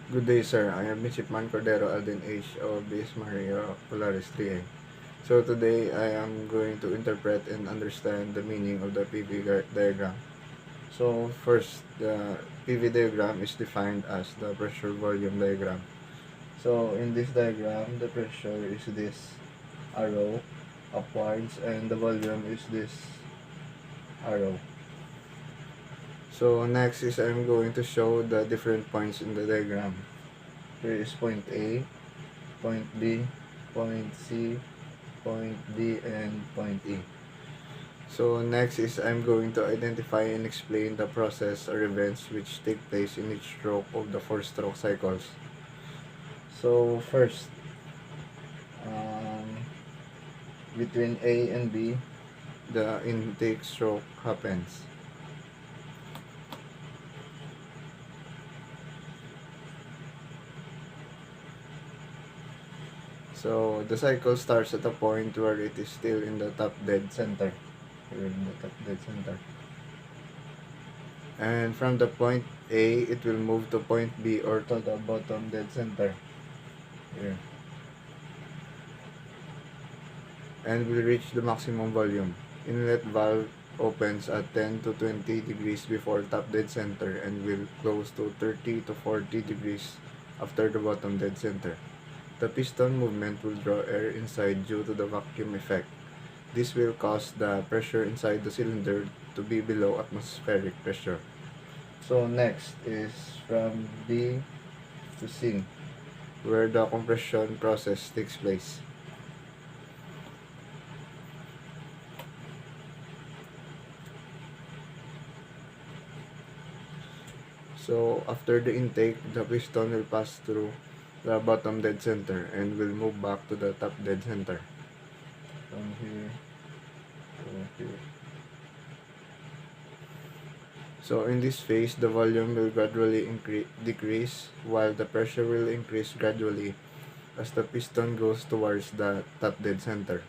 Good day, sir. I am Midshipman Cordero Alden H. of BS Maria Polaris 3A. So today I am going to interpret and understand the meaning of the PV diagram. So first, the PV diagram is defined as the pressure volume diagram. So in this diagram, the pressure is this arrow upwards and the volume is this arrow. So next is I'm going to show the different points in the diagram. Here is point A, point B, point C, point D, and point E. So next is I'm going to identify and explain the process or events which take place in each stroke of the 4-stroke cycles. So first, between A and B, the intake stroke happens. So the cycle starts at a point where it is still in the top dead center. Here in the top dead center. And from the point A, it will move to point B or to the bottom dead center. Here. And will reach the maximum volume. Inlet valve opens at 10 to 20 degrees before top dead center and will close to 30 to 40 degrees after the bottom dead center. The piston movement will draw air inside due to the vacuum effect. This will cause the pressure inside the cylinder to be below atmospheric pressure. So next is from B to C, where the compression process takes place. So after the intake, the piston will pass through the bottom dead center and will move back to the top dead center. From here to here. So in this phase, the volume will gradually decrease while the pressure will increase gradually as the piston goes towards the top dead center.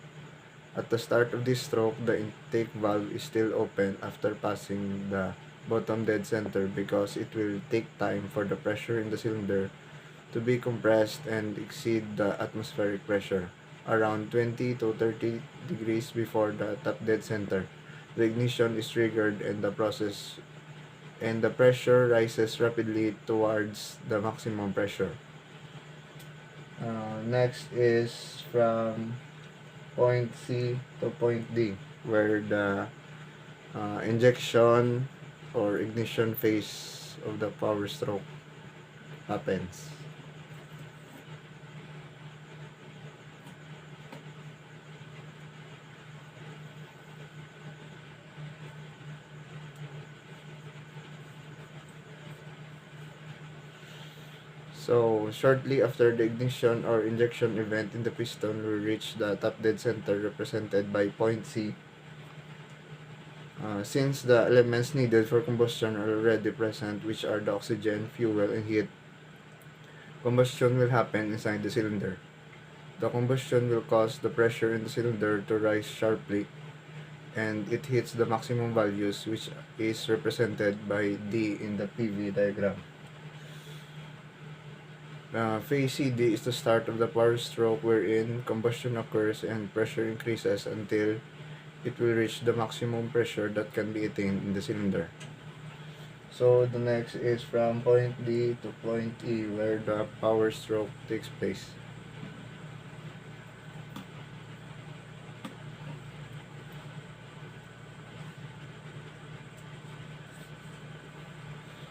At the start of this stroke, the intake valve is still open after passing the bottom dead center because it will take time for the pressure in the cylinder to be compressed and exceed the atmospheric pressure around 20 to 30 degrees before the top dead center. The ignition is triggered and the pressure rises rapidly towards the maximum pressure. Next is from point C to point D, where the injection or ignition phase of the power stroke happens. So, shortly after the ignition or injection event in the piston will reach the top dead center represented by point C. Since the elements needed for combustion are already present, which are the oxygen, fuel, and heat, combustion will happen inside the cylinder. The combustion will cause the pressure in the cylinder to rise sharply, and it hits the maximum values, which is represented by D in the PV diagram. Phase CD is the start of the power stroke wherein combustion occurs and pressure increases until it will reach the maximum pressure that can be attained in the cylinder. So the next is from point D to point E where the power stroke takes place.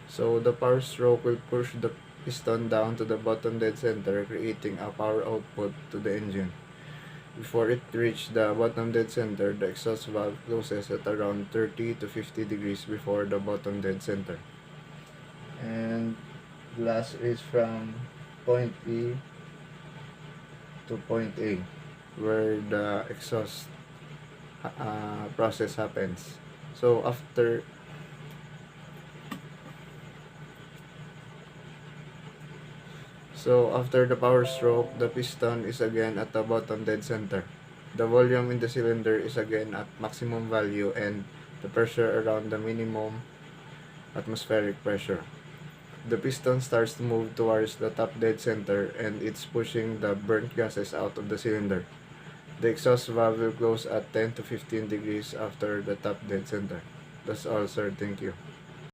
So the power stroke will push the piston down to the bottom dead center, creating a power output to the engine. Before it reaches the bottom dead center, the exhaust valve closes at around 30 to 50 degrees before the bottom dead center. And last is from point E to point A, where the exhaust process happens. So after the power stroke, the piston is again at the bottom dead center. The volume in the cylinder is again at maximum value and the pressure around the minimum atmospheric pressure. The piston starts to move towards the top dead center and it's pushing the burnt gases out of the cylinder. The exhaust valve will close at 10 to 15 degrees after the top dead center. That's all, sir. Thank you.